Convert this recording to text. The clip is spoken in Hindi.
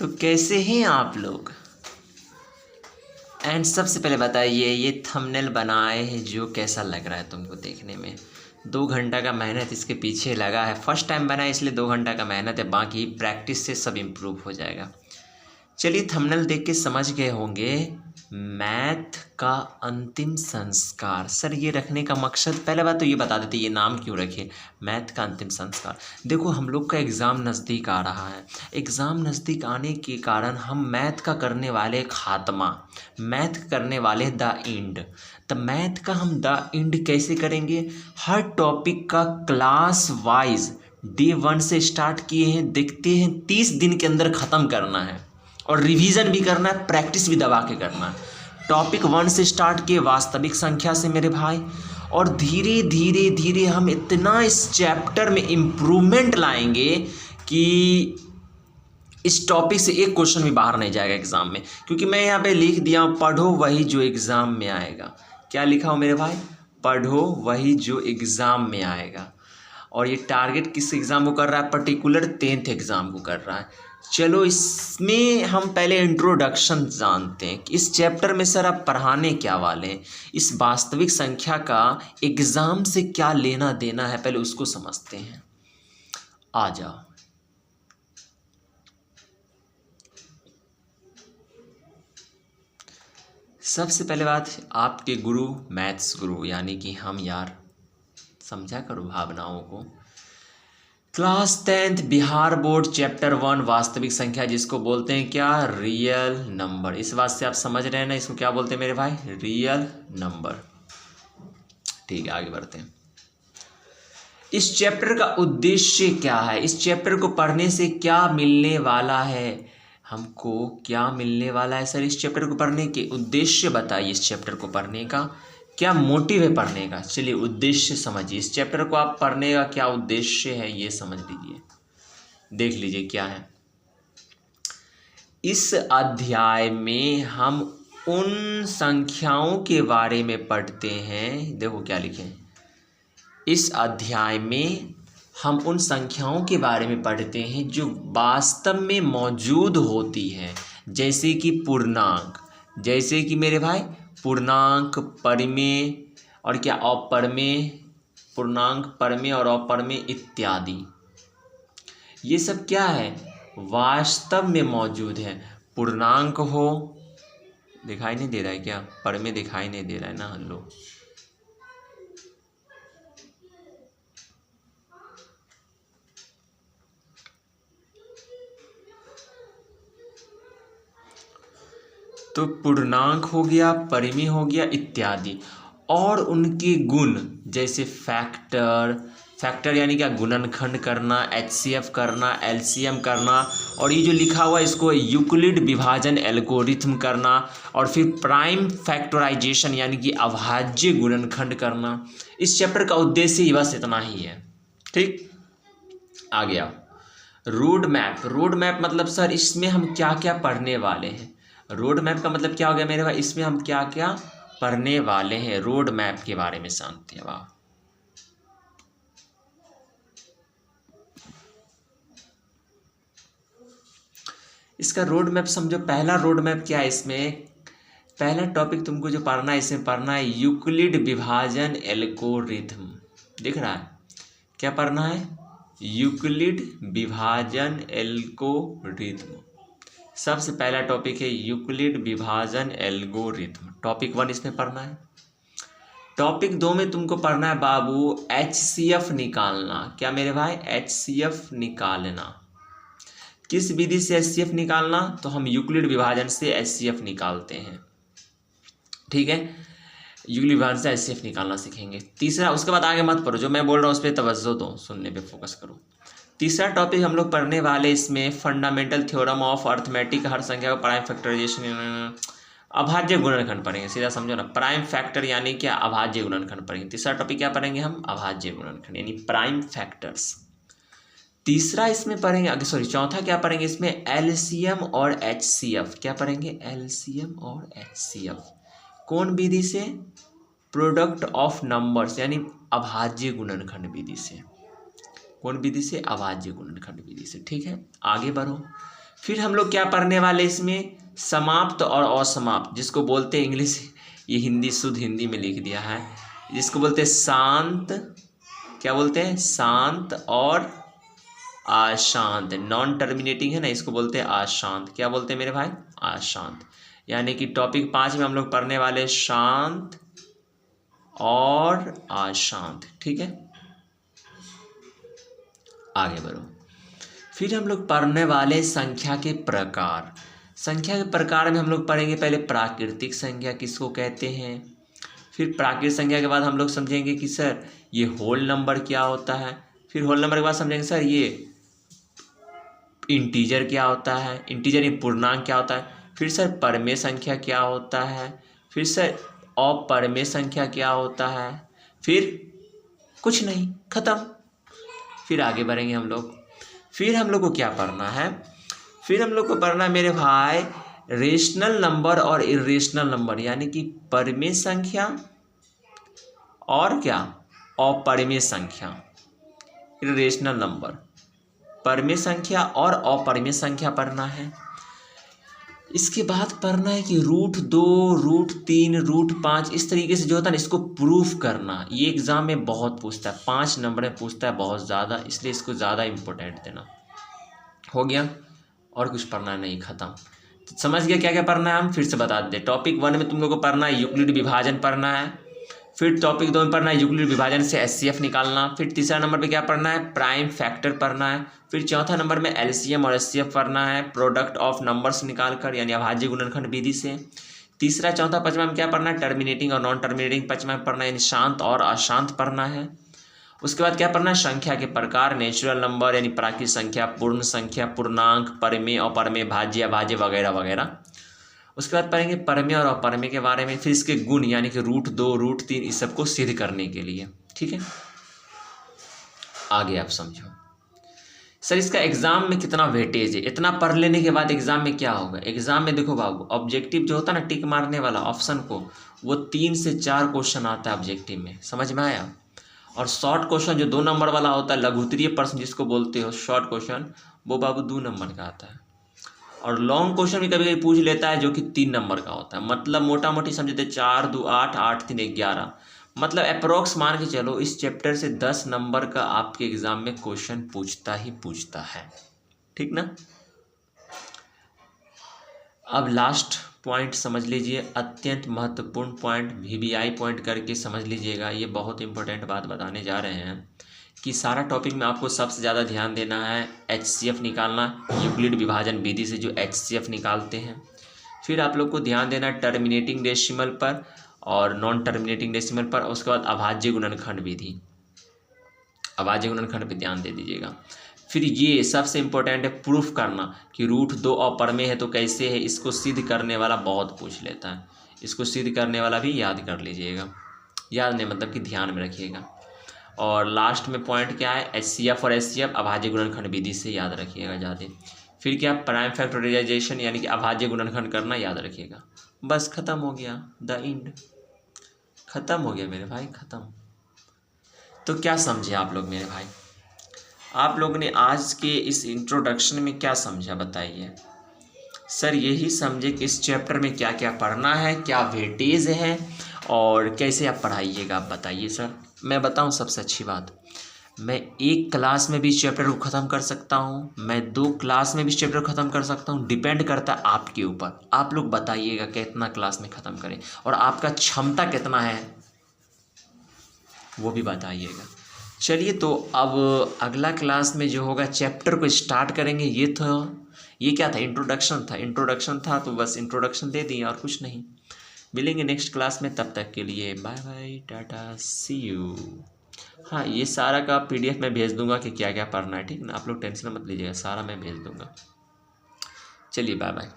तो कैसे हैं आप लोग? एंड सबसे पहले बताइए, ये थंबनेल बनाए हैं जो कैसा लग रहा है तुमको देखने में? 2 घंटा का मेहनत इसके पीछे लगा है। फर्स्ट टाइम बना है इसलिए 2 घंटा का मेहनत है, बाकी प्रैक्टिस से सब इम्प्रूव हो जाएगा। चलिए, थंबनेल देख के समझ गए होंगे, मैथ का अंतिम संस्कार। सर ये रखने का मकसद, पहले बात तो ये बता देते ये नाम क्यों रखे, मैथ का अंतिम संस्कार। देखो, हम लोग का एग्ज़ाम नज़दीक आ रहा है। एग्ज़ाम नज़दीक आने के कारण हम मैथ का करने वाले खात्मा, मैथ करने वाले द एंड। तो मैथ का हम द एंड कैसे करेंगे? हर टॉपिक का क्लास वाइज Day 1 से स्टार्ट किए हैं, देखते हैं 30 दिन के अंदर ख़त्म करना है और रिवीजन भी करना है, प्रैक्टिस भी दबा के करना है। टॉपिक 1 से स्टार्ट किए वास्तविक संख्या से मेरे भाई, और धीरे धीरे धीरे हम इतना इस चैप्टर में इम्प्रूवमेंट लाएंगे कि इस टॉपिक से एक क्वेश्चन भी बाहर नहीं जाएगा एग्ज़ाम में। क्योंकि मैं यहाँ पे लिख दिया हूँ, पढ़ो वही जो एग्ज़ाम में आएगा। क्या लिखा हो मेरे भाई? पढ़ो वही जो एग्ज़ाम में आएगा। और ये टारगेट किस एग्ज़ाम को कर रहा है? पर्टिकुलर 10th एग्ज़ाम को कर रहा है। चलो, इसमें हम पहले इंट्रोडक्शन जानते हैं कि इस चैप्टर में सर आप पढ़ाने क्या वाले हैं, इस वास्तविक संख्या का एग्ज़ाम से क्या लेना देना है, पहले उसको समझते हैं। आ जाओ। सबसे पहले बात, आपके गुरु, मैथ्स गुरु यानी कि हम यार, समझा करो भावनाओं को। Class 10th Bihar board chapter 1 वास्तविक संख्या, जिसको बोलते हैं क्या? Real number. इस बात से आप समझ रहे हैं ना, इसको क्या बोलते हैं मेरे भाई? Real number. ठीक है, आगे बढ़ते हैं। इस चैप्टर का उद्देश्य क्या है? इस चैप्टर को पढ़ने से क्या मिलने वाला है हमको? क्या मिलने वाला है सर इस चैप्टर को पढ़ने के? उद्देश्य बताइए, इस चैप्टर को पढ़ने का क्या मोटिव है पढ़ने का? चलिए, उद्देश्य समझिए। इस चैप्टर को आप पढ़ने का क्या उद्देश्य है ये समझ लीजिए, देख लीजिए क्या है। इस अध्याय में हम उन संख्याओं के बारे में पढ़ते हैं, देखो क्या लिखे, इस अध्याय में हम उन संख्याओं के बारे में पढ़ते हैं जो वास्तव में मौजूद होती हैं, जैसे कि पूर्णांक, जैसे कि मेरे भाई पूर्णांक, परिमेय और क्या अपरिमेय, पूर्णांक, परिमेय और अपरिमेय इत्यादि। ये सब क्या है? वास्तव में मौजूद है। पूर्णांक हो, दिखाई नहीं दे रहा है क्या? परिमेय दिखाई नहीं दे रहा है ना? लो, तो पूर्णांक हो गया, परिमेय हो गया इत्यादि, और उनके गुण, जैसे फैक्टर, फैक्टर यानी क्या? गुणनखंड करना, एचसीएफ करना, एलसीएम करना, और ये जो लिखा हुआ है इसको यूक्लिड विभाजन एल्गोरिथम करना, और फिर प्राइम फैक्टराइजेशन यानी कि अभाज्य गुणनखंड करना। इस चैप्टर का उद्देश्य ही बस इतना ही है। ठीक, आ गया रोड मैप। रोड मैप मतलब सर इसमें हम क्या क्या पढ़ने वाले हैं? रोड मैप का मतलब क्या हो गया मेरे भाई? इसमें हम क्या क्या पढ़ने वाले हैं, रोड मैप के बारे में जानते हैं। वाह, इसका रोड मैप समझो। पहला रोड मैप क्या है? इसमें पहला टॉपिक तुमको जो पढ़ना है, इसमें पढ़ना है यूक्लिड विभाजन एल्गोरिथम। दिख रहा है? क्या पढ़ना है? यूक्लिड विभाजन एल्गोरिथम। सबसे पहला टॉपिक है यूक्लिड विभाजन एल्गोरिथम। टॉपिक 1 इसमें पढ़ना है। टॉपिक 2 में तुमको पढ़ना है बाबू एचसीएफ निकालना। क्या मेरे भाई? एचसीएफ निकालना। किस विधि से एचसीएफ निकालना? तो हम यूक्लिड विभाजन से एचसीएफ निकालते हैं। ठीक है, यूक्लिड विभाजन से एचसीएफ निकालना सीखेंगे। तीसरा, उसके बाद आगे मत पढ़ो, जो मैं बोल रहा हूँ उस पर तवज्जो दो, सुनने पे फोकस करो। तीसरा टॉपिक हम लोग पढ़ने वाले इसमें फंडामेंटल थ्योरम ऑफ अर्थमेटिक, हर संख्या का प्राइम फैक्टराइजेशन, अभाज्य गुणनखंड पढ़ेंगे। सीधा समझो ना, प्राइम फैक्टर यानी क्या? अभाज्य गुणनखंड पढ़ेंगे। तीसरा टॉपिक क्या पढ़ेंगे हम? अभाज्य गुणनखंड यानी प्राइम फैक्टर्स। तीसरा इसमें पढ़ेंगे, आगे सॉरी, चौथा क्या पढ़ेंगे इसमें? एलसीएम और एचसीएफ। क्या पढ़ेंगे? एलसीएम और एचसीएफ। कौन विधि से? प्रोडक्ट ऑफ नंबर्स यानी अभाज्य गुणनखंड विधि से। कौन विधि से? अभाज्य गुणनखंड विधि से। ठीक है, आगे बढ़ो। फिर हम लोग क्या पढ़ने वाले इसमें, समाप्त और असमाप्त, जिसको बोलते हैं इंग्लिश, ये हिंदी शुद्ध हिंदी में लिख दिया है, जिसको बोलते हैं शांत, क्या बोलते हैं, शांत और अशांत। नॉन टर्मिनेटिंग है ना, इसको बोलते हैं अशांत। क्या बोलते हैं मेरे भाई, अशांत। यानी कि टॉपिक 5 में हम लोग पढ़ने वाले शांत और अशांत। ठीक है, आगे बढ़ो। फिर हम लोग पढ़ने वाले संख्या के प्रकार। संख्या के प्रकार में हम लोग पढ़ेंगे पहले प्राकृतिक संख्या किसको कहते हैं, फिर प्राकृतिक संख्या के बाद हम लोग समझेंगे कि सर ये होल नंबर क्या होता है, फिर होल नंबर के बाद समझेंगे सर ये इंटीजर क्या होता है, इंटीजर या पूर्णांक क्या होता है, फिर सर परमेय संख्या क्या होता है, फिर सर अपरमेय संख्या क्या होता है, फिर कुछ नहीं, खत्म। फिर आगे बढ़ेंगे हम लोग। फिर हम लोग को क्या पढ़ना है, फिर हम लोग को पढ़ना है मेरे भाई रेशनल नंबर और इरेशनल नंबर, यानी कि परमेय संख्या और क्या, अपरमेय संख्या। इरेशनल नंबर, परमेय संख्या और अपरमेय संख्या पढ़ना है। इसके बाद पढ़ना है कि √2, √3, √5, इस तरीके से जो होता है ना, इसको प्रूफ करना। ये एग्जाम में बहुत पूछता है, 5 नंबर में पूछता है बहुत ज़्यादा, इसलिए इसको ज़्यादा इम्पोर्टेंट देना। हो गया, और कुछ पढ़ना नहीं, खत्म। तो समझ गया क्या क्या पढ़ना है, हम फिर से बता दें। टॉपिक 1 में तुम लोग को पढ़ना है यूक्लिड विभाजन पढ़ना है, फिर टॉपिक 2 में पढ़ना है यूक्लिड विभाजन से HCF निकालना, फिर तीसरा नंबर पे क्या पढ़ना है, प्राइम फैक्टर पढ़ना है, फिर चौथा नंबर में LCM और HCF पढ़ना है, प्रोडक्ट ऑफ नंबर्स निकालकर, यानी अभाज्य गुणनखंड विधि से। तीसरा चौथा पांचवा में क्या पढ़ना है, टर्मिनेटिंग और नॉन टर्मिनेटिंग पांचवा में पढ़ना है, यानी शांत और अशांत पढ़ना है। उसके बाद क्या पढ़ना है, संख्या के प्रकार, नेचुरल नंबर यानी प्राकृतिक संख्या, पूर्ण संख्या, पूर्णांक, परमेय, अपरमेय, भाज्य, अभाज्य वगैरह वगैरह। उसके बाद पढ़ेंगे परमेय और अपरमेय के बारे में, फिर इसके गुण यानी कि √2, √3 इस सबको सिद्ध करने के लिए। ठीक है, आगे आप समझो। सर इसका एग्जाम में कितना वेटेज है, इतना पढ़ लेने के बाद एग्जाम में क्या होगा। एग्जाम में देखो बाबू, ऑब्जेक्टिव जो होता है ना, टिक मारने वाला ऑप्शन को, वो 3 से 4 क्वेश्चन आता है ऑब्जेक्टिव में, समझ में आया। और शॉर्ट क्वेश्चन जो 2 नंबर वाला होता है, लघुत्तरीय प्रश्न जिसको बोलते हो शॉर्ट क्वेश्चन, वो बाबू 2 नंबर का आता है। और लॉन्ग क्वेश्चन भी कभी कभी पूछ लेता है जो कि 3 नंबर का होता है। मतलब मोटा मोटी समझते 4 2 8 8 3 11, मतलब अप्रोक्स मान के चलो इस चैप्टर से 10 नंबर का आपके एग्जाम में क्वेश्चन पूछता ही पूछता है। ठीक ना। अब लास्ट पॉइंट समझ लीजिए, अत्यंत महत्वपूर्ण पॉइंट, VBI पॉइंट करके समझ लीजिएगा। ये बहुत इंपॉर्टेंट बात बताने जा रहे हैं कि सारा टॉपिक में आपको सबसे ज़्यादा ध्यान देना है HCF निकालना, यूक्लिड विभाजन विधि से जो HCF निकालते हैं। फिर आप लोग को ध्यान देना टर्मिनेटिंग डेसिमल पर और नॉन टर्मिनेटिंग डेसिमल पर। उसके बाद अभाज्य गुणनखंड विधि, अभाज्य गुणनखंड पर ध्यान दे दीजिएगा। फिर ये सबसे इम्पोर्टेंट है प्रूफ करना कि √2 अपरमेय है तो कैसे है, इसको सिद्ध करने वाला बहुत पूछ लेता है, इसको सिद्ध करने वाला भी याद कर लीजिएगा। याद नहीं मतलब कि ध्यान में रखिएगा। और लास्ट में पॉइंट क्या है, HCF और HCF अभाज्य गुणनखंड विधि से याद रखिएगा ज़्यादा। फिर क्या, प्राइम फैक्टराइजेशन यानी कि अभाज्य गुणनखंड करना याद रखिएगा। बस ख़त्म हो गया, द एंड, ख़त्म हो गया मेरे भाई, ख़त्म। तो क्या समझे आप लोग मेरे भाई, आप लोग ने आज के इस इंट्रोडक्शन में क्या समझा बताइए। सर यही समझे कि इस चैप्टर में क्या क्या पढ़ना है, क्या वेटेज है और कैसे आप पढ़ाइएगा, आप बताइए सर। मैं बताऊं सबसे अच्छी बात, मैं 1 क्लास में भी इस चैप्टर को ख़त्म कर सकता हूं, मैं 2 क्लास में भी इस चैप्टर को ख़त्म कर सकता हूं, डिपेंड करता है आपके ऊपर। आप लोग बताइएगा कितना क्लास में ख़त्म करें और आपका क्षमता कितना है वो भी बताइएगा। चलिए तो अब अगला क्लास में जो होगा चैप्टर को स्टार्ट करेंगे। ये क्या था, इंट्रोडक्शन था तो बस इंट्रोडक्शन दे दिए और कुछ नहीं। मिलेंगे नेक्स्ट क्लास में, तब तक के लिए bye bye, tata, see you. हाँ, ये सारा का PDF मैं भेज दूंगा कि क्या क्या पढ़ना है, ठीक ना। आप लोग टेंशन मत लीजिएगा, सारा मैं भेज दूंगा। चलिए बाय बाय।